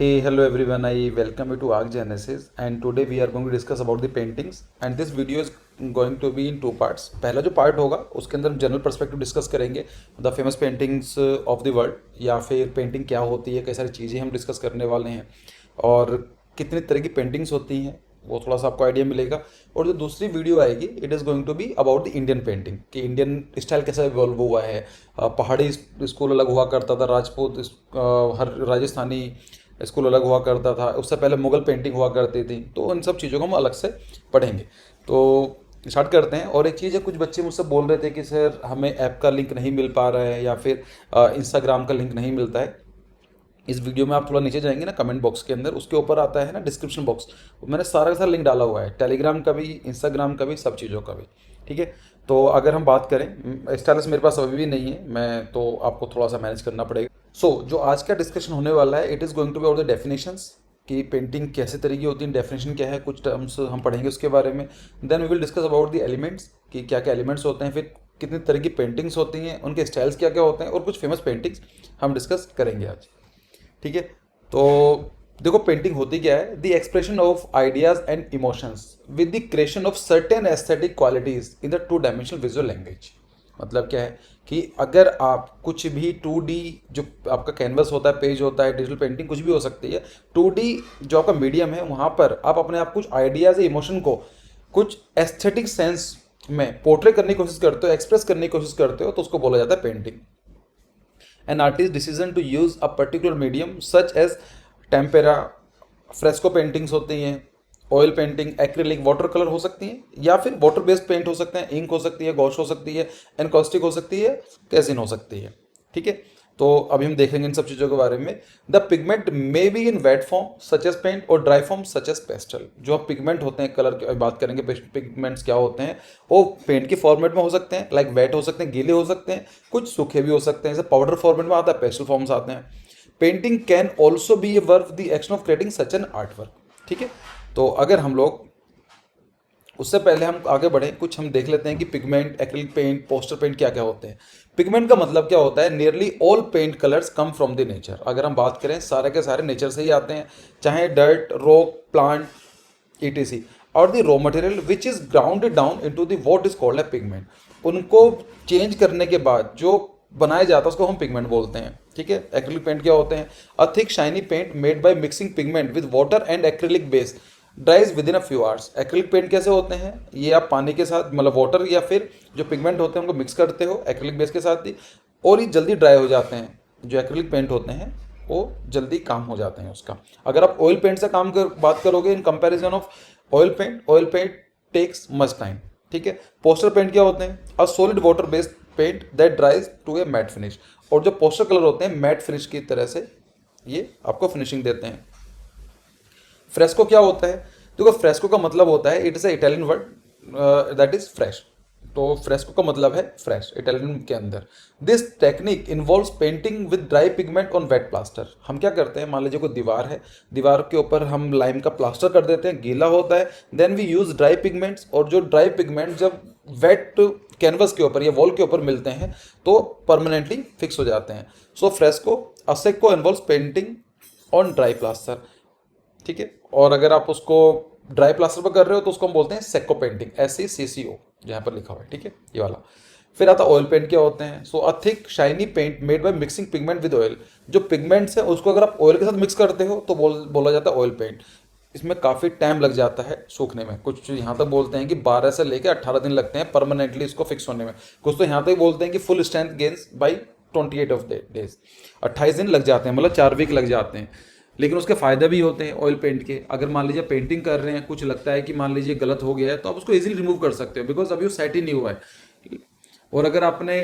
Hey, hello everyone. I welcome you to Arc Genesis, and today we are going to discuss about the paintings. And this video is going to be in two parts. पहला जो part होगा उसके अंदर हम general perspective discuss करेंगे the famous paintings of the world, या फिर painting क्या होती है, कई सारी चीज़ें हम डिस्कस करने वाले हैं और कितनी तरह की पेंटिंग्स होती हैं वो थोड़ा सा आपको आइडिया मिलेगा। और जो दूसरी वीडियो आएगी it is going to be about the Indian painting कि इंडियन स्टाइल कैसा इवॉल्व हुआ है। पहाड़ी स्कूल अलग हुआ करता था, राजपूत हर राजस्थानी स्कूल अलग हुआ करता था, उससे पहले मुगल पेंटिंग हुआ करती थी। तो उन सब चीज़ों को हम अलग से पढ़ेंगे। तो स्टार्ट करते हैं। और एक चीज़ है, कुछ बच्चे मुझसे बोल रहे थे कि सर हमें ऐप का लिंक नहीं मिल पा रहा है या फिर इंस्टाग्राम का लिंक नहीं मिलता है। इस वीडियो में आप थोड़ा नीचे जाएंगे ना कमेंट बॉक्स के अंदर, उसके ऊपर आता है ना डिस्क्रिप्शन बॉक्स, मैंने सारा का सारा लिंक डाला हुआ है, टेलीग्राम का भी, इंस्टाग्राम का भी, सब चीज़ों का भी। ठीक है। तो अगर हम बात करें, स्टाइलस मेरे पास अभी भी नहीं है, मैं तो आपको थोड़ा सा मैनेज करना पड़ेगा। जो आज का डिस्कशन होने वाला है it is going to be about the definitions कि पेंटिंग कैसे तरह की होती है, डेफिनेशन क्या है, कुछ टर्म्स हम पढ़ेंगे उसके बारे में। Then we will discuss about the elements कि क्या क्या एलिमेंट्स होते हैं, फिर कितनी तरह की पेंटिंग्स होती हैं, उनके स्टाइल्स क्या क्या होते हैं, और कुछ फेमस पेंटिंग्स हम डिस्कस करेंगे आज। ठीक है। तो देखो पेंटिंग होती क्या है, the expression of ideas and emotions with the creation of certain aesthetic qualities in the two dimensional visual language. मतलब क्या है कि अगर आप कुछ भी 2D जो आपका कैनवस होता है, पेज होता है, डिजिटल पेंटिंग कुछ भी हो सकती है, 2D जो आपका मीडियम है वहाँ पर आप अपने आप कुछ आइडियाज या इमोशन को कुछ एस्थेटिक सेंस में पोर्ट्रे करने की कोशिश करते हो, एक्सप्रेस करने की कोशिश करते हो, तो उसको बोला जाता है painting. An artist decision to use a particular medium such as tempera, fresco paintings होती हैं, oil painting, acrylic, water colour हो सकती हैं, या फिर वाटर बेस्ड पेंट हो सकते हैं, इंक हो सकती है, गॉश हो सकती है, एनकॉस्टिक हो सकती है, कैसिन हो सकती है। ठीक है। तो अभी हम देखेंगे इन सब चीज़ों के बारे में। The pigment may be in wet form such as paint or dry form such as pastel. जो पिगमेंट होते हैं, कलर की बात करेंगे, पिगमेंट्स क्या होते हैं, वो पेंट के फॉर्मेट में हो सकते हैं, लाइक वेट हो सकते हैं, गीले हो सकते हैं, कुछ सूखे भी हो सकते हैं, जैसे पाउडर फॉर्मेट में आता है, पेस्टल फॉर्म्स आते हैं। Painting can also be A work the action of creating such an art work. ठीक है। तो अगर हम लोग उससे पहले हम आगे बढ़ें, कुछ हम देख लेते हैं कि pigment, acrylic paint, poster paint क्या क्या होते हैं। पिगमेंट का मतलब क्या होता है, nearly all paint colours come from the nature. अगर हम बात करें, सारे के सारे नेचर से ही आते हैं, चाहे डर्ट, रॉक, प्लांट, etc, और the raw material which is grounded down into the what is called a pigment. उनको चेंज करने के बाद जो बनाया जाता है उसको हम पिगमेंट बोलते हैं। ठीक है। एक्रिलिक पेंट क्या होते हैं, a thick shiny paint made by mixing pigment with water and acrylic base dries within a few hours. Acrylic paint कैसे होते हैं, ये आप पानी के साथ, मतलब वाटर या फिर जो पिगमेंट होते हैं उनको मिक्स करते हो एक्रिलिक बेस के साथ ही, और ये जल्दी ड्राई हो जाते हैं। जो एक्रिलिक पेंट होते हैं वो जल्दी काम हो जाते हैं उसका। अगर आप ऑयल पेंट से बात करोगे, in comparison of oil paint takes much time. ठीक है। पोस्टर पेंट क्या होते हैं, a solid water based paint that dries to a matt finish. और जो पोस्टर कलर होते हैं मैट फिनिश की तरह से ये आपको फिनिशिंग देते हैं। फ्रेस्को क्या होता है, देखो फ्रेस्को का मतलब होता है, it is a Italian word that is fresh. तो फ्रेस्को का मतलब है फ्रेश, इटालियन के अंदर। This technique involves painting with dry pigment on wet plaster. हम क्या करते हैं, मान लीजिए कोई दीवार है, दीवार के ऊपर हम लाइम का प्लास्टर कर देते हैं, गीला होता है, then we use dry pigments, और जो ड्राई पिगमेंट जब वेट कैनवस के ऊपर या वॉल के ऊपर मिलते हैं तो परमानेंटली फिक्स हो जाते हैं। So fresco a secco involves painting on dry plaster. ठीक है। और अगर आप उसको ड्राई प्लास्टर पर कर रहे हो तो उसको हम बोलते हैं सेको पेंटिंग, SECCO जहाँ पर लिखा हुआ है। ठीक है, ये वाला। फिर आता ऑयल पेंट क्या होते हैं, so a thick shiny paint made by mixing pigment with oil. जो पिगमेंट्स है उसको अगर आप ऑयल के साथ मिक्स करते हो तो बोला जाता है ऑयल पेंट। इसमें काफ़ी टाइम लग जाता है सूखने में, कुछ यहाँ तक बोलते हैं कि 12 से लेकर 18 दिन लगते हैं परमानेंटली इसको फिक्स होने में। कुछ तो यहाँ तक बोलते हैं कि full strength gains by 28 of days, 28 दिन लग जाते हैं, मतलब 4 वीक लग जाते हैं। लेकिन उसके फ़ायदे भी होते हैं ऑयल पेंट के। अगर मान लीजिए पेंटिंग कर रहे हैं, कुछ लगता है कि मान लीजिए गलत हो गया है, तो आप उसको इजीली रिमूव कर सकते हो, बिकॉज अभी वो सेट ही नहीं हुआ है। ठीक है। और अगर आपने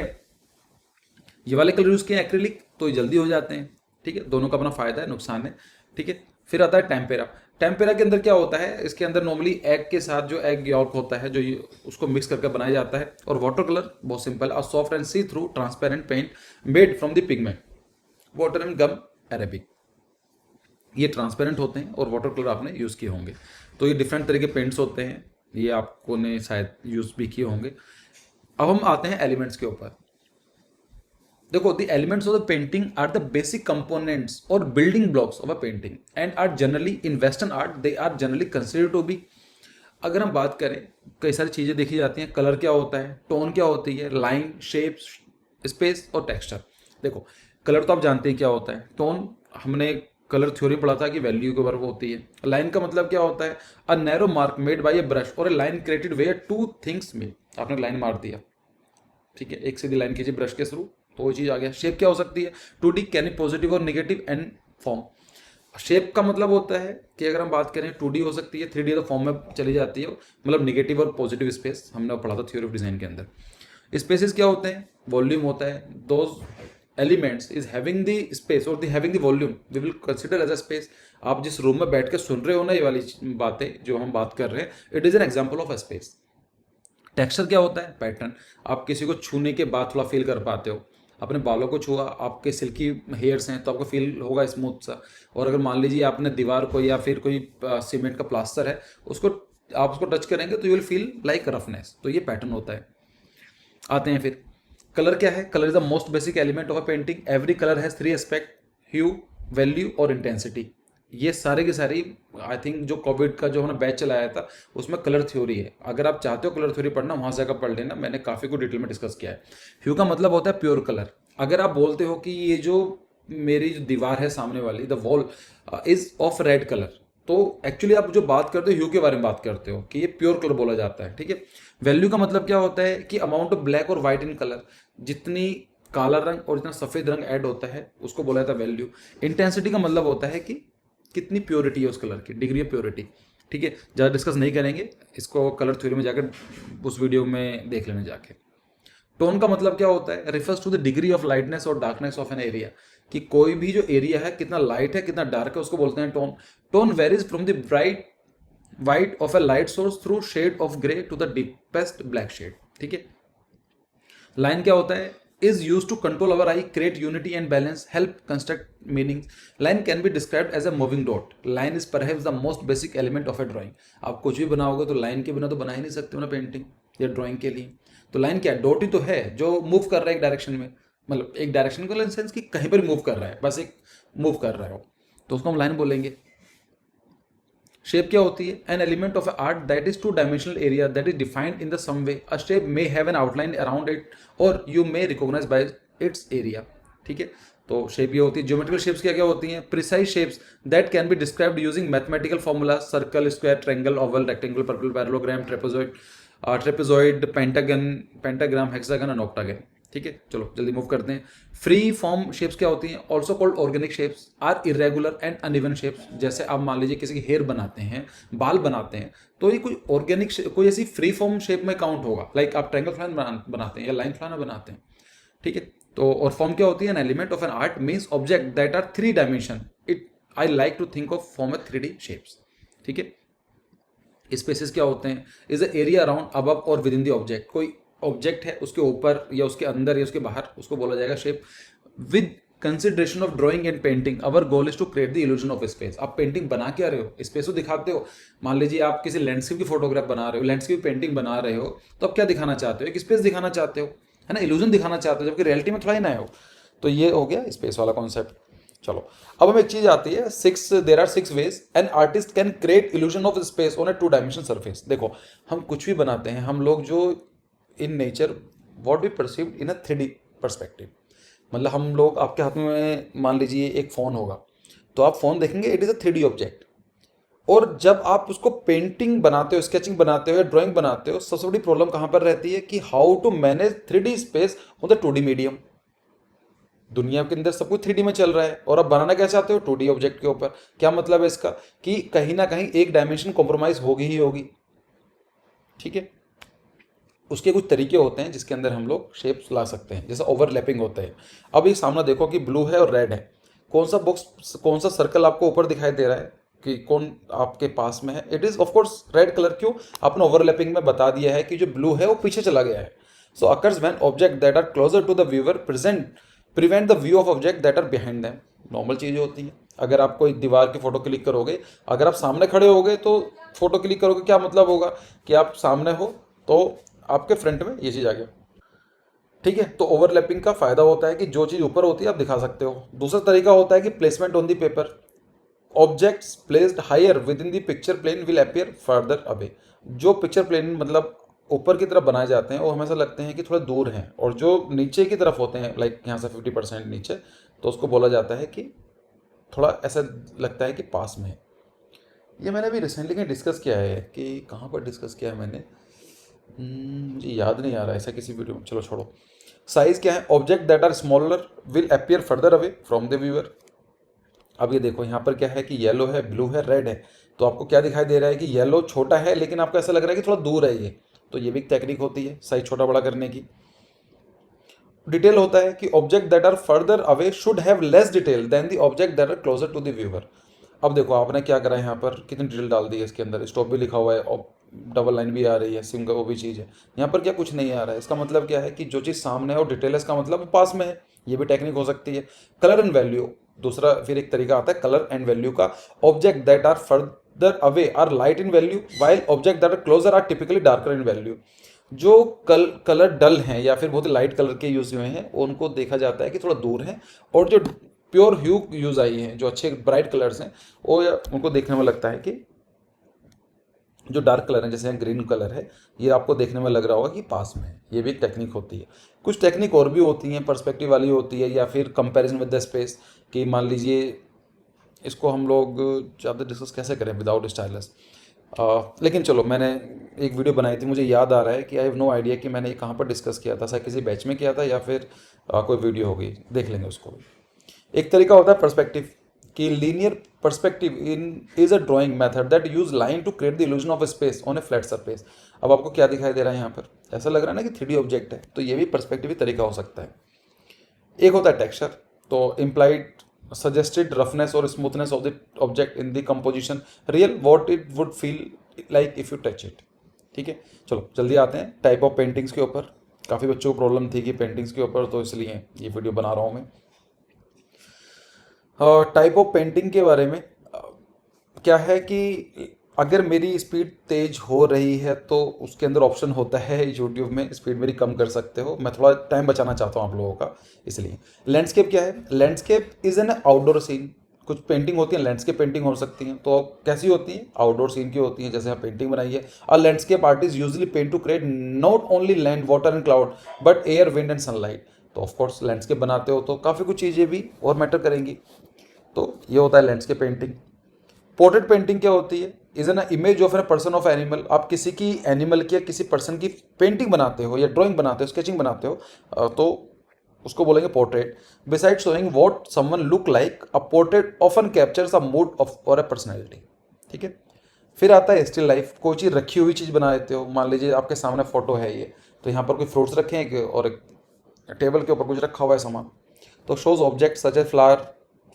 ये वाले कलर यूज़ किए एक्रिलिक तो ये जल्दी हो जाते हैं। ठीक है, दोनों का अपना फ़ायदा है, नुकसान है। ठीक है। फिर आता है टेम्पेरा। टेम्पेरा के अंदर क्या होता है, इसके अंदर नॉर्मली एग के साथ जो एग यॉल्क होता है, जो उसको मिक्स करके बनाया जाता है। और वाटर कलर बहुत simple, a soft and see through transparent paint made from the pigment water and gum arabic. ये ट्रांसपेरेंट होते हैं और वाटर कलर आपने यूज़ किए होंगे। तो ये डिफरेंट तरह के पेंट्स होते हैं, ये आपको ने शायद यूज़ भी किए होंगे। अब हम आते हैं एलिमेंट्स के ऊपर। देखो, the elements of the painting are the basic components or building blocks of a painting and are generally in western art they are generally considered to be. अगर हम बात करें, कई सारी चीज़ें देखी जाती हैं। कलर क्या होता है, टोन क्या होती है, लाइन, शेप, स्पेस और टेक्सचर। देखो, कलर तो आप जानते हैं क्या होता है। टोन हमने कलर थ्योरी पढ़ा था कि वैल्यू के बराबर होती है। लाइन का मतलब क्या होता है, a narrow mark made by a brush or a line created where two things made. आपने लाइन मार दिया, ठीक है, एक सीधी लाइन खींची ब्रश के थ्रू, तो वो चीज़ आ गया। शेप क्या हो सकती है, 2D कैन पॉजिटिव और निगेटिव एंड फॉर्म। शेप का मतलब होता है कि अगर हम बात करें 2D हो सकती है, 3D तो फॉर्म में चली जाती है, मतलब निगेटिव और पॉजिटिव स्पेस, हमने पढ़ा था थ्योरी ऑफ डिजाइन के अंदर। स्पेसेस क्या होते हैं, वॉल्यूम होता है। Those elements is having the space or the having the volume we will consider as a space. आप जिस रूम में बैठ के सुन रहे हो ना, ये वाली बातें जो हम बात कर रहे हैं, it is an example of a space. Texture क्या होता है, पैटर्न। आप किसी को छूने के बाद थोड़ा फील कर पाते हो। अपने बालों को छुआ, आपके सिल्की हेयर्स हैं तो आपको फील होगा स्मूथ सा। और अगर मान लीजिए आपने दीवार को या फिर कोई सीमेंट का प्लास्टर है, उसको आप उसको टच करेंगे तो you will feel like roughness. तो ये पैटर्न होता है। आते हैं फिर, कलर क्या है। Colour is the most basic element of a painting. Every colour has 3 aspect, hue, value और इंटेंसिटी। ये सारे की सारी, आई थिंक जो कोविड का जो हमने बैच चलाया था उसमें कलर थ्योरी है। अगर आप चाहते हो कलर थ्योरी पढ़ना, वहां से जाकर पढ़ लेना, मैंने काफ़ी कुछ डिटेल में डिस्कस किया है। ह्यू का मतलब होता है प्योर कलर। अगर आप बोलते हो कि ये जो मेरी जो दीवार है सामने वाली, the wall is of red colour, तो एक्चुअली आप जो बात करते हो ह्यू के बारे में बात करते हो कि ये प्योर कलर बोला जाता है, ठीक है। वैल्यू का मतलब क्या होता है कि अमाउंट ऑफ ब्लैक और व्हाइट इन कलर, जितनी काला रंग और जितना सफ़ेद रंग ऐड होता है उसको बोला जाता है वैल्यू। इंटेंसिटी का मतलब होता है कि कितनी प्योरिटी है उस कलर की, डिग्री ऑफ प्योरिटी, ठीक है। ज़्यादा डिस्कस नहीं करेंगे इसको, कलर थ्योरी में जाकर उस वीडियो में देख लेने जाके। टोन का मतलब क्या होता है, refers to the degree of lightness और डार्कनेस ऑफ एन एरिया, कि कोई भी जो एरिया है कितना लाइट है कितना डार्क है उसको बोलते हैं tone. Tone varies from the bright white of a light source through shade of grey to the deepest black shade, ठीक है। लाइन क्या होता है, is used to control our eye, create unity and balance, help construct meanings. Line can be described as a moving dot. Line is perhaps the most basic element of a drawing. आप कुछ भी बनाओगे तो line के बिना तो बना ही नहीं सकते हो ना पेंटिंग या ड्राइंग के लिए। तो लाइन क्या है, डॉट ही तो है जो मूव कर रहा है एक डायरेक्शन में, मतलब एक डायरेक्शन का सेंस कि कहीं पर मूव कर रहा है, बस एक मूव कर रहा है, तो उसको हम लाइन बोलेंगे। शेप क्या होती है, an element of art that is two dimensional area that is defined in the some way. A shape may have an outline around it or you may recognise by its area, ठीक है। तो shape ये होती है। Geometrical shapes क्या क्या होती हैं, precise shapes that can be described using mathematical formula, circle, square, triangle, Oval, rectangle, purple, parallelogram, trapezoid, pentagram, hexagon and octagon, ठीक है। चलो जल्दी मूव करते हैं। फ्री फॉर्म शेप्स क्या होती हैं, also called organic shapes, are irregular and uneven shapes. जैसे आप मान लीजिए किसी की हेयर बनाते हैं, बाल बनाते हैं, तो ये कोई ऑर्गेनिक कोई ऐसी फ्री फॉर्म शेप में काउंट होगा। लाइक आप ट्रायंगल फ्लावर बनाते हैं या लाइन फ्लावर बनाते हैं, ठीक है। तो और फॉर्म क्या होती है, an element of an art means object that are 3 dimension. It I like to think of form a 3D shapes, ठीक है। स्पेसेस क्या होते हैं, is the area around, above और विद इन द ऑब्जेक्ट। कोई ऑब्जेक्ट है उसके ऊपर या उसके अंदर या उसके बाहर, उसको बोला जाएगा shape. With consideration of drawing and painting our goal is to create the illusion of space. आप पेंटिंग बना क्या रहे हो, स्पेस को दिखाते हो। मान लीजिए आप किसी लैंडस्केप की फोटोग्राफ बना रहे हो, लैंडस्केप पेंटिंग बना रहे हो, तो आप क्या दिखाना चाहते हो, एक स्पेस दिखाना चाहते हो, है ना, इल्यूजन दिखाना चाहते हो, जबकि रियलिटी में थोड़ा ही ना हो। तो ये हो गया स्पेस वाला कॉन्सेप्ट। चलो अब हम एक चीज आती है, there are 6 ways an artist can create illusion of space on a 2 dimension surface. देखो, हम कुछ भी बनाते हैं, हम लोग जो in nature what we perceive in a 3D perspective, मतलब हम लोग, आपके हाथ में मान लीजिए एक फ़ोन होगा, तो आप फ़ोन देखेंगे, it is a 3D object. और जब आप उसको पेंटिंग बनाते हो, स्केचिंग बनाते हो या ड्राइंग बनाते हो, सबसे बड़ी प्रॉब्लम कहाँ पर रहती है कि how to manage 3D space on the 2D medium. दुनिया के अंदर सब कुछ 3D में चल रहा है और आप बनाना क्या चाहते हो, 2D ऑब्जेक्ट के ऊपर। क्या मतलब है इसका, कि कहीं ना कहीं एक डायमेंशन कॉम्प्रोमाइज होगी ही होगी, ठीक है। उसके कुछ तरीके होते हैं जिसके अंदर हम लोग शेप्स ला सकते हैं, जैसे ओवरलैपिंग होता है। अब ये सामने देखो कि ब्लू है और रेड है, कौन सा बॉक्स, कौन सा सर्कल आपको ऊपर दिखाई दे रहा है कि कौन आपके पास में है, it is of course red colour. क्यों, आपने ओवरलैपिंग में बता दिया है कि जो ब्लू है वो पीछे चला गया है। So occurs when object that are closer to the viewer prevent the view of object that are behind them. Normal चीज़ें होती हैं। अगर आप कोई दीवार की फोटो क्लिक करोगे, अगर आप सामने खड़े होगे तो फोटो क्लिक करोगे, क्या मतलब होगा कि आप सामने हो तो आपके फ्रंट में ये चीज़ आ गया। ठीक है, तो ओवरलैपिंग का फायदा होता है कि जो चीज़ ऊपर होती है आप दिखा सकते हो। दूसरा तरीका होता है कि placement on the paper, objects placed higher within the picture plane will appear further away. जो पिक्चर प्लेन मतलब ऊपर की तरफ बनाए जाते हैं वो हमेशा लगते हैं कि थोड़े दूर हैं, और जो नीचे की तरफ होते हैं लाइक यहाँ से 50% नीचे, तो उसको बोला जाता है कि थोड़ा ऐसा लगता है कि पास में है। ये मैंने अभी रिसेंटली कहीं डिस्कस किया है, कि कहाँ पर डिस्कस किया है मैंने, मुझे याद नहीं आ रहा है, ऐसा किसी वीडियो में, चलो छोड़ो। साइज क्या है, object that are smaller will appear further away from the viewer. अब ये देखो यहाँ पर क्या है कि येलो है, ब्लू है, रेड है, तो आपको क्या दिखाई दे रहा है कि येलो छोटा है लेकिन आपको ऐसा लग रहा है कि थोड़ा दूर है ये, तो ये भी एक टेक्निक होती है साइज छोटा बड़ा करने की। डिटेल होता है कि object that are further away should have less detail than the object that are closer to the viewer. अब देखो आपने क्या करा है, यहाँ पर कितनी डिटेल डाल दी है, इसके अंदर स्टॉप भी लिखा हुआ है और डबल लाइन भी आ रही है, सिंगल वो भी चीज़ है। यहाँ पर क्या कुछ नहीं आ रहा है, इसका मतलब क्या है कि जो चीज़ सामने है और डिटेल है, इसका मतलब वो पास में है। ये भी टेक्निक हो सकती है। कलर एंड वैल्यू, दूसरा फिर एक तरीका आता है कलर एंड वैल्यू का। Object that are further away are light in value while object that are closer are typically darker in value. जो कलर डल हैं या फिर बहुत लाइट कलर के यूज हुए हैं उनको देखा जाता है कि थोड़ा दूर हैं, और जो प्योर ह्यू यूज आई हैं, जो अच्छे ब्राइट कलर्स हैं, वो उनको देखने में लगता है कि जो डार्क कलर है जैसे ग्रीन कलर है, ये आपको देखने में लग रहा होगा कि पास में है। ये भी एक टेक्निक होती है। कुछ टेक्निक और भी होती हैं, पर्सपेक्टिव वाली होती है, या फिर कंपैरिजन विद द स्पेस, कि मान लीजिए इसको हम लोग ज़्यादा डिस्कस कैसे करें विदाउट स्टाइलस। लेकिन चलो, मैंने एक वीडियो बनाई थी, मुझे याद आ रहा है कि आई हैव नो आइडिया कि मैंने ये कहाँ पर डिस्कस किया था, शायद किसी बैच में किया था या फिर कोई वीडियो होगी, देख लेंगे उसको भी। एक तरीका होता है पर्सपेक्टिव, कि linear perspective in is a drawing method that use line to create the illusion of space on a flat surface. अब आपको क्या दिखाई दे रहा है यहाँ पर, ऐसा लग रहा है ना कि 3D ऑब्जेक्ट है, तो ये भी पर्सपेक्टिव तरीका हो सकता है। एक होता है टेक्सचर, तो इम्प्लाइड सजेस्टेड रफनेस और smoothness of the object in the composition, real what it would feel like if you touch it. ठीक है, चलो जल्दी आते हैं टाइप ऑफ पेंटिंग्स के ऊपर। काफ़ी बच्चों को प्रॉब्लम थी कि पेंटिंग्स के ऊपर, तो इसलिए ये वीडियो बना रहा हूँ मैं। टाइप ऑफ पेंटिंग के बारे में क्या है कि अगर मेरी स्पीड तेज हो रही है तो उसके अंदर ऑप्शन होता है यूट्यूब में, स्पीड मेरी कम कर सकते हो। मैं थोड़ा टाइम बचाना चाहता हूँ आप लोगों का, इसलिए। लैंडस्केप क्या है, landscape is an outdoor scene. कुछ पेंटिंग होती है लैंडस्केप पेंटिंग हो सकती हैं, तो कैसी होती हैं, आउटडोर सीन की होती हैं, जैसे आप पेंटिंग बनाई है। और landscape artist usually paint to create not only land water and cloud but air wind and sunlight. तो ऑफकोर्स लैंडस्केप बनाते हो तो काफ़ी कुछ चीज़ें भी और मैटर करेंगी, तो ये होता है लैंडस्केप पेंटिंग। पोर्ट्रेट पेंटिंग क्या होती है, is an image of an person of animal. आप किसी की एनिमल की या किसी पर्सन की पेंटिंग बनाते हो या ड्राइंग बनाते हो, स्केचिंग बनाते हो, तो उसको बोलेंगे portrait. Beside showing what someone look like, a portrait often captures a mood off और अ पर्सनैलिटी। ठीक है, फिर आता है स्टिल लाइफ। कोई चीज़ रखी हुई चीज़ बना देते हो, मान लीजिए आपके सामने फोटो है ये, तो यहाँ पर कोई फ्रूट्स रखे हैं और एक टेबल के ऊपर कुछ रखा हुआ है सामान, तो shows object such as flower,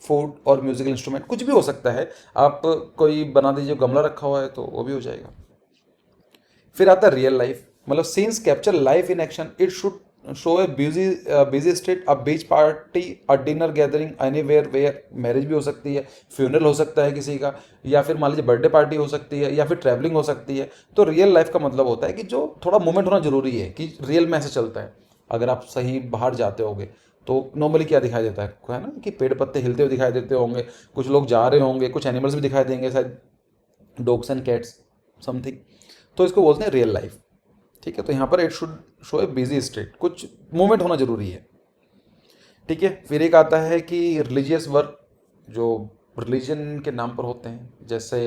food और म्यूजिकल इंस्ट्रूमेंट, कुछ भी हो सकता है। आप कोई बना दीजिए, गमला रखा हुआ है तो वो भी हो जाएगा। फिर आता है रियल लाइफ, मतलब scenes capture life in action. It should show a busy state, a beach party, a dinner gathering, anywhere where. Marriage भी हो सकती है, फ्यूनरल हो सकता है किसी का, या फिर मान लीजिए बर्थडे पार्टी हो सकती है, या फिर ट्रैवलिंग हो सकती है। तो रियल लाइफ का मतलब होता है कि जो थोड़ा मूवमेंट होना जरूरी है, कि रियल में ऐसे चलता है। अगर आप सही बाहर जाते होगे तो नॉर्मली क्या दिखाई देता है ना, कि पेड़ पत्ते हिलते हुए दिखाई देते होंगे, कुछ लोग जा रहे होंगे, कुछ एनिमल्स भी दिखाई देंगे, शायद डॉग्स एंड कैट्स समथिंग, तो इसको बोलते हैं रियल लाइफ। ठीक है, तो यहाँ पर it should show a busy state, कुछ मूवमेंट होना जरूरी है। ठीक है, फिर एक आता है कि रिलीजियस वर्क, जो रिलीजन के नाम पर होते हैं, जैसे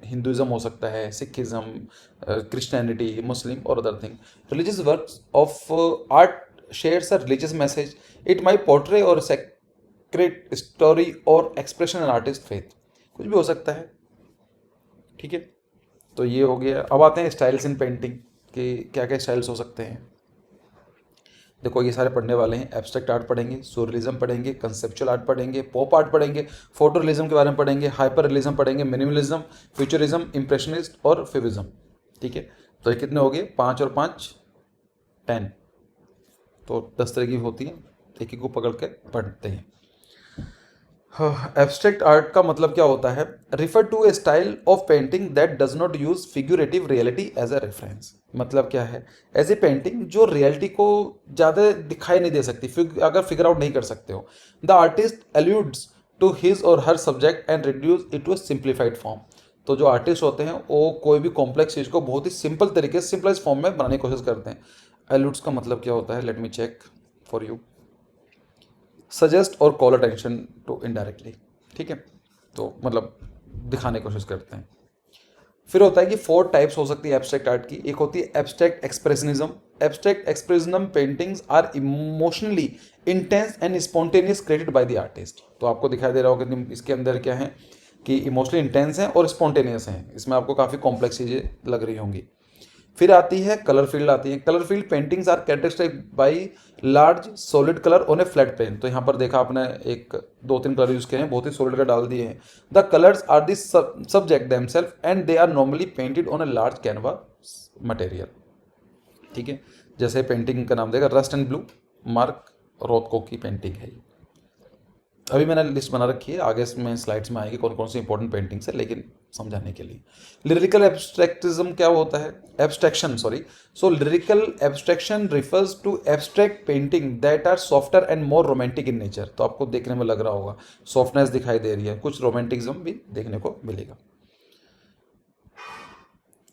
हिंदुज़म हो सकता है, सिखिज़म, क्रिश्चियनिटी, मुस्लिम और other thing. Religious works of art shares a religious message, it my portray और सेक्रेट स्टोरी और एक्सप्रेशन एन आर्टिस्ट फेथ, कुछ भी हो सकता है। ठीक है, तो ये हो गया। अब आते हैं स्टाइल्स इन पेंटिंग, कि क्या क्या स्टाइल्स हो सकते हैं। देखो ये सारे पढ़ने वाले हैं, एब्स्ट्रैक्ट आर्ट पढ़ेंगे, सूररिज्म पढ़ेंगे, कंसेप्चुअल आर्ट पढ़ेंगे, पॉप आर्ट पढ़ेंगे, फोटो रियलिज्म के बारे में पढ़ेंगे, हाइपर रियलिज्म पढ़ेंगे, मिनिमलिज्म, फ्यूचरिज्म, इम्प्रेशनिस्ट और फिविज्म। ठीक है, तो ये कितने हो गए, 5 और 5 10, तो 10 तरह की होती हैं, एक एक को पकड़ के पढ़ते हैं। एब्स्ट्रैक्ट आर्ट का मतलब क्या होता है? Refer to a style of painting that does not use figurative reality as a reference. मतलब क्या है? ऐसी पेंटिंग जो रियलिटी को ज़्यादा दिखाई नहीं दे सकती, अगर फिगर आउट नहीं कर सकते हो। The artist alludes to his or her subject and reduce it to simplified form. तो जो आर्टिस्ट होते हैं वो कोई भी कॉम्प्लेक्स चीज़ को बहुत ही सिंपल तरीके से सिंपलाइज फॉर्म में बनाने की कोशिश करते हैं। एल्यूड्स का मतलब क्या होता है? Let me check for you. Suggest और कॉल अटेंशन टू इनडायरेक्टली। ठीक है, तो मतलब दिखाने की कोशिश करते हैं। फिर होता है कि 4 टाइप्स हो सकती है एब्स्ट्रैक्ट आर्ट की। एक होती है abstract expressionism. Abstract expressionism paintings are emotionally intense and spontaneous created by the artist. तो आपको दिखाई दे रहा होगा कि इसके अंदर क्या है कि इमोशनली इंटेंस हैं और स्पॉन्टेनियस हैं। इसमें आपको काफ़ी कॉम्प्लेक्स चीज़ें लग रही होंगी। फिर आती है कलर फील्ड आती है। Colour field paintings are characterised by large solid colour on a flat plane. तो यहाँ पर देखा आपने एक 2-3 कलर यूज किए हैं, बहुत ही सॉलिड कलर डाल दिए हैं। The colours are the subject themselves and they are normally painted on a large canvas material. ठीक है, जैसे पेंटिंग का नाम देगा rust and blue, Mark Rothko की पेंटिंग है ये। अभी मैंने लिस्ट बना रखी है, आगे में स्लाइड्स में आएगी कौन कौन सी इंपॉर्टेंट पेंटिंग्स है, लेकिन समझाने के लिए। लिरिकल एब्स्ट्रैक्टिज्म क्या होता है? Abstraction, sorry. So lyrical abstraction refers to abstract painting that are softer and more romantic in nature. तो आपको देखने में लग रहा होगा सॉफ्टनेस दिखाई दे रही है, कुछ रोमांटिज्म भी देखने को मिलेगा।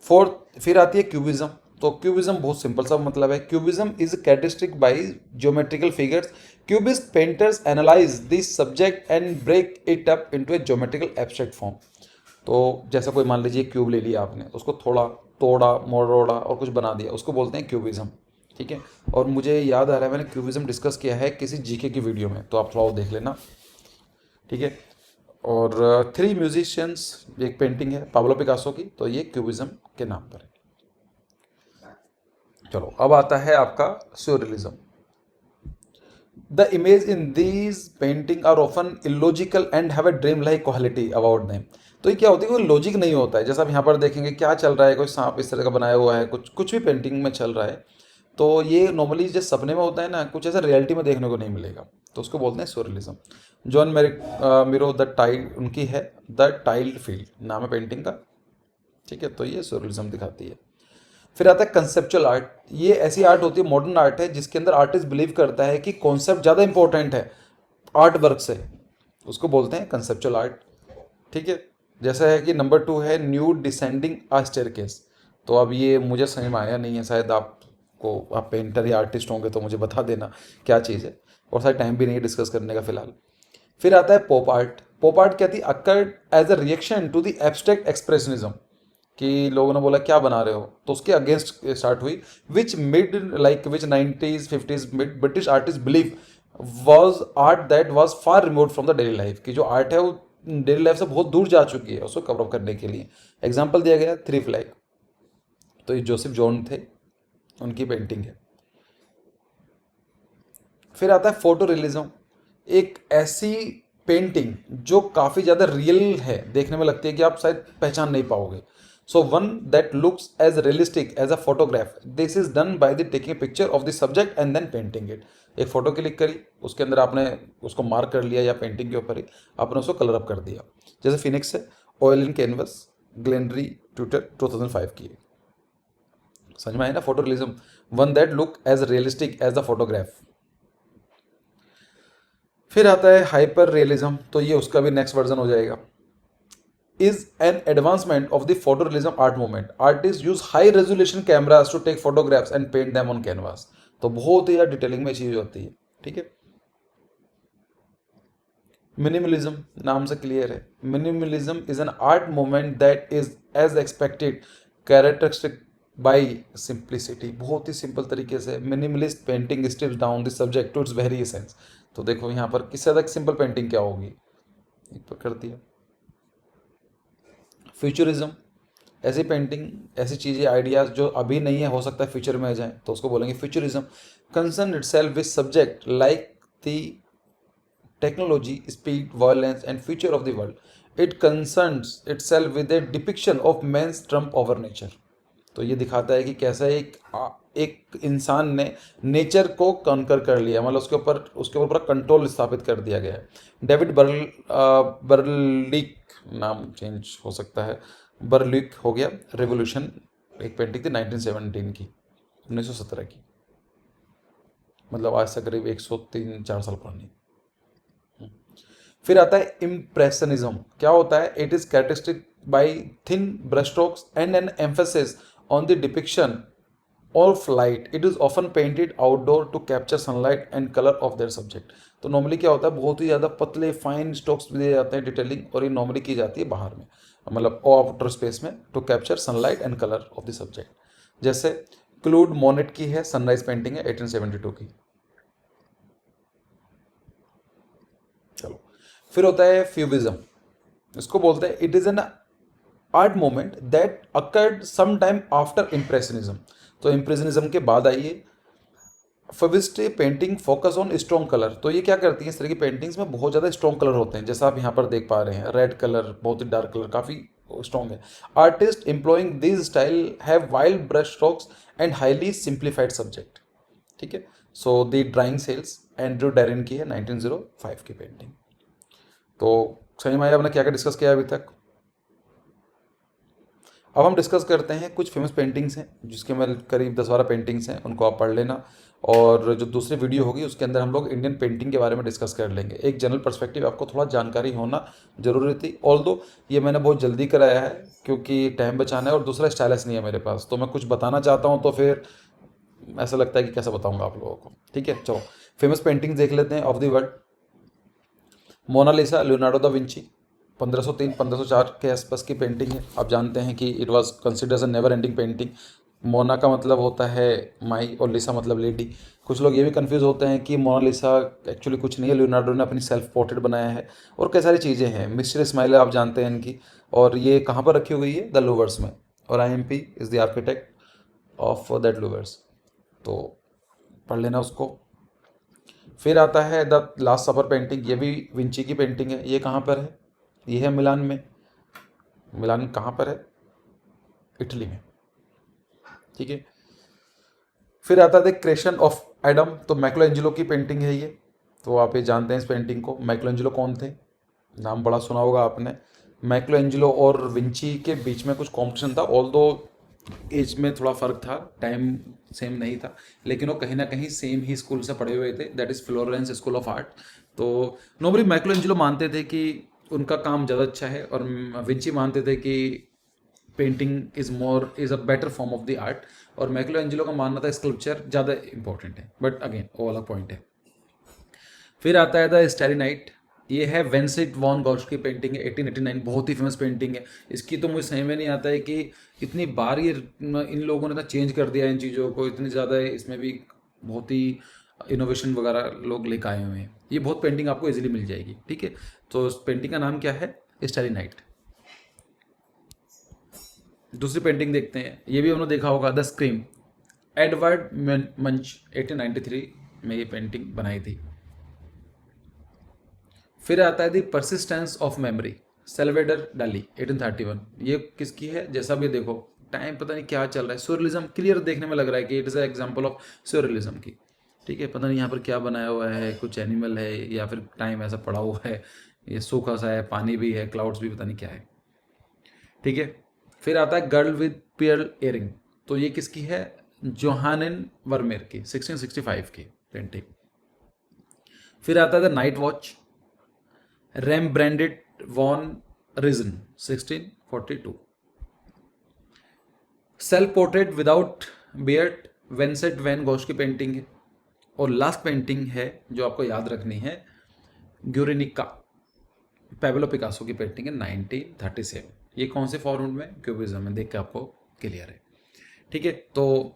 फोर्थ फिर आती है क्यूबिज्म। तो क्यूबिज्म बहुत सिंपल सा मतलब है। Cubism is characteristic by geometrical figures. Cubist painters analyse this subject and break it up into a geometrical abstract form. तो जैसा कोई मान लीजिए क्यूब ले लिया आपने, उसको थोड़ा तोड़ा मोड़ोड़ा और कुछ बना दिया, उसको बोलते हैं क्यूबिज्म। ठीक है, और मुझे याद आ रहा है मैंने क्यूबिज्म डिस्कस किया है किसी जीके की वीडियो में, तो आप थोड़ा वो देख लेना। ठीक है, और 3 म्यूजिशियंस एक पेंटिंग है पाब्लो पिकासो की, तो ये क्यूबिज्म के नाम पर है। चलो अब आता है आपका surrealism। The image in these painting are often illogical and have a dream-like quality about them। तो ये क्या होती है, कोई लॉजिक नहीं होता है। जैसा आप यहाँ पर देखेंगे क्या चल रहा है, कोई सांप इस तरह का बनाया हुआ है, कुछ कुछ भी पेंटिंग में चल रहा है, तो ये नॉर्मली जो सपने में होता है ना, कुछ ऐसा रियलिटी में देखने को नहीं मिलेगा, तो उसको बोलते हैं surrealism। John Miró the tiled उनकी है, द टाइल्ड फील्ड नाम है पेंटिंग का। ठीक है, तो ये surrealism दिखाती है। फिर आता है कंसेप्चुअल आर्ट। ये ऐसी आर्ट होती है, मॉडर्न आर्ट है, जिसके अंदर आर्टिस्ट बिलीव करता है कि कॉन्सेप्ट ज़्यादा इंपॉर्टेंट है आर्ट वर्क से, उसको बोलते हैं कंसेप्चुअल आर्ट। ठीक है, जैसा है कि नंबर 2 है न्यू डिसेंडिंग आ स्टेयरकेस। तो अब ये मुझे समझ में आया नहीं है, शायद आपको, आप पेंटर या आर्टिस्ट होंगे तो मुझे बता देना क्या चीज़ है, और शायद टाइम भी नहीं है डिस्कस करने का फिलहाल। फिर आता है पॉप आर्ट। पॉप आर्ट क्या थी? Occurred as a reaction to the abstract expressionism, कि लोगों ने बोला क्या बना रहे हो, तो उसके अगेंस्ट स्टार्ट हुई। Which mid like which 90s 50s mid British artist believe was art that was far remote from the daily life. की जो आर्ट है वो डेली लाइफ से बहुत दूर जा चुकी है, उसको कवर अप करने के लिए। एग्जाम्पल दिया गया 3 फ्लैग, तो ये जोसेफ जॉन थे, उनकी पेंटिंग है। फिर आता है फोटो रियलिज्म। एक ऐसी पेंटिंग जो काफ़ी ज़्यादा रियल है, देखने में लगती है कि आप शायद पहचान नहीं पाओगे। So one that looks as realistic as a photograph. This is done by the taking a picture of the subject and then painting it. एक फोटो क्लिक करी, उसके अंदर आपने उसको मार्क कर लिया, या पेंटिंग के ऊपर ही आपने उसको कलर अप कर दिया। जैसे फिनिक्स है, oil in canvas, Glennray Tutor 2005 की है। समझ में आया ना? Photo realism, one that look as realistic as a photograph. फिर आता है हाइपर रियलिज्म, तो ये उसका भी नेक्स्ट वर्जन हो जाएगा। Is an advancement of the photo realism art movement. Artist use high resolution cameras to take photographs and paint them on canvas. तो बहुत ही यार डिटेलिंग में चीज होती है। ठीक है, मिनिमलिज्म नाम से क्लियर है। Minimalism is an art movement that is as expected characteristic by simplicity. बहुत ही सिंपल तरीके से minimalist painting strips down the subject to its very essence. तो देखो यहाँ पर किससे ज़्यादा सिंपल पेंटिंग क्या होगी, एक पर कर दिया। फ्यूचरिज्म, ऐसी पेंटिंग, ऐसी चीज़ें, आइडियाज़ जो अभी नहीं है, हो सकता है फ्यूचर में आ जाए, तो उसको बोलेंगे futurism. Concern itself with subject like the technology, speed, violence and future of the world. It concerns itself with a depiction of man's trump over nature. तो ये दिखाता है कि कैसा एक इंसान ने नेचर को कॉन्कर कर लिया, मतलब उसके ऊपर पूरा कंट्रोल स्थापित कर दिया गया है। डेविड बर्लिक, नाम चेंज हो सकता है, बर्लिक हो गया। रेवोल्यूशन एक पेंटिंग थी 1917 की, 1917 की, मतलब आज से करीब 103-4 साल पुरानी। फिर आता है इम्प्रेशनिज्म। क्या होता है? It is characteristic by thin brush strokes and an emphasis on the depiction of light. It is often painted outdoor to capture sunlight and colour of their subject. तो नॉर्मली क्या होता है, बहुत ही ज़्यादा पतले फाइन स्ट्रोक्स दिए जाते हैं डिटेलिंग, और ये नॉर्मली की जाती है बाहर में, मतलब आउटर स्पेस में, to capture sunlight and colour of the subject. जैसे क्लूड मोनेट की है सनराइज पेंटिंग है 1872 की। चलो, फिर होता है फ्यूबिज्म। इसको बोलते हैं it is an art movement that occurred some time after impressionism. तो इम्प्रेशनिज्म के बाद आई है fauvist painting focus on strong colour. तो ये क्या करती है, इस तरह की पेंटिंग्स में बहुत ज़्यादा स्ट्रॉन्ग कलर होते हैं, जैसा आप यहाँ पर देख पा रहे हैं, रेड कलर, बहुत ही डार्क कलर, काफ़ी स्ट्रॉन्ग है। Artist employing this style have wild brush strokes and highly simplified subject. ठीक है, so the drying sails Andre Derain की है 1905 की पेंटिंग। तो समझ में आया आपने क्या क्या डिस्कस किया अभी तक। अब हम डिस्कस करते हैं कुछ फेमस पेंटिंग्स हैं, जिसके में करीब 10-12 पेंटिंग्स हैं, उनको आप पढ़ लेना। और जो दूसरी वीडियो होगी उसके अंदर हम लोग इंडियन पेंटिंग के बारे में डिस्कस कर लेंगे। एक जनरल पर्सपेक्टिव आपको थोड़ा जानकारी होना जरूरी थी, ऑल्दो ये मैंने बहुत जल्दी कराया है क्योंकि टाइम बचाना है, और दूसरा स्टाइलस नहीं है मेरे पास, तो मैं कुछ बताना चाहता हूँ तो फिर ऐसा लगता है कि कैसे बताऊँगा आप लोगों को। ठीक है, चलो फेमस पेंटिंग्स देख लेते हैं of the world. Mona Lisa Leonardo da Vinci 1503-1504 के आसपास की पेंटिंग है। आप जानते हैं कि it was considered a never ending painting. Mona का मतलब होता है माई और लिसा मतलब लेडी। कुछ लोग ये भी कंफ्यूज होते हैं कि मोनालिसा एक्चुअली कुछ नहीं है, लियोनार्डो ने अपनी सेल्फ पोर्ट्रेट बनाया है, और कई सारी चीज़ें हैं। मिस्टर स्माइल आप जानते हैं इनकी, और ये कहाँ पर रखी हुई है? द लूवर्स में, और IMP is the architect of that louvres. तो पढ़ लेना उसको। फिर आता है द लास्ट सपर पेंटिंग, ये भी विंची की पेंटिंग है। ये कहाँ पर है? ये है मिलान में। मिलान कहाँ पर है? इटली में। ठीक है, फिर आता है क्रिएशन ऑफ एडम। तो मैकलोएंजेलो की पेंटिंग है ये। तो आप ये जानते हैं इस पेंटिंग को। मैकलोएंजेलो कौन थे? नाम बड़ा सुना होगा आपने। मैकलोएंजेलो और विंची के बीच में कुछ कॉम्पिटिशन था, ऑल्दो एज में थोड़ा फ़र्क था, टाइम सेम नहीं था, लेकिन वो कहीं ना कहीं सेम ही स्कूल से पढ़े हुए थे, that is Florence school of art. तो नॉर्मली मैकलोएंजेलो मानते थे कि उनका काम ज़्यादा अच्छा है, और विंची मानते थे कि painting is a better form of the art, और मैकलोएंजेलो का मानना था स्कल्पचर ज़्यादा इंपॉर्टेंट है, बट अगेन वो अलग पॉइंट है। फिर आता है द स्टारी नाइट। ये है वेंसिट वॉन गॉश की पेंटिंग है 1889, बहुत ही फेमस पेंटिंग है। इसकी तो मुझे समझ में नहीं आता है कि इतनी बार ये इन लोगों ने ना चेंज कर दिया इन चीज़ों को, इतनी ज़्यादा इसमें भी बहुत ही इनोवेशन वगैरह लोग लेकर आए हुए हैं। ये बहुत पेंटिंग आपको इजीली मिल जाएगी। ठीक है, तो उस पेंटिंग का नाम क्या है? Starry night. दूसरी पेंटिंग देखते हैं, ये भी उन्होंने देखा होगा, द स्क्रीम। एडवर्ड मंच 1893 में ये पेंटिंग बनाई थी। फिर आता है द परसिस्टेंस ऑफ मेमोरी, सेल्वेडर डाली 1831। ये किसकी है? जैसा भी देखो टाइम पता नहीं क्या चल रहा है, सूर्यलिज्म क्लियर देखने में लग रहा है कि इट इज़ एग्जाम्पल ऑफ सूर्यलिज्म की। ठीक है, पता नहीं यहाँ पर क्या बनाया हुआ है, कुछ एनिमल है या फिर टाइम ऐसा पड़ा हुआ है, ये सूखा सा है, पानी भी है, क्लाउड्स भी, पता नहीं क्या है। ठीक है, फिर आता है गर्ल विद पियर इयरिंग। तो ये किसकी है? जोहानन वर्मेर की 1665 की पेंटिंग। फिर आता है the night watch, Rembrandt van Rijn 1642। Self portrait without beard, Vincent van Gogh की पेंटिंग है। और लास्ट पेंटिंग है जो आपको याद रखनी है, ग्यूरेनिका, पैब्लो पिकासो की पेंटिंग है 1937। ये कौन से फॉर्मेट में? क्यूबिज्म में। देख के आपको क्लियर है। ठीक है, तो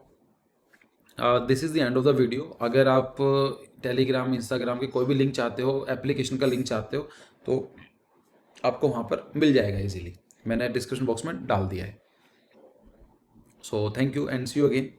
this is the end of the video. अगर आप टेलीग्राम, इंस्टाग्राम के कोई भी लिंक चाहते हो, एप्लीकेशन का लिंक चाहते हो, तो आपको वहाँ पर मिल जाएगा इजीली। मैंने डिस्क्रिप्शन बॉक्स में डाल दिया है। So thank you and see you again.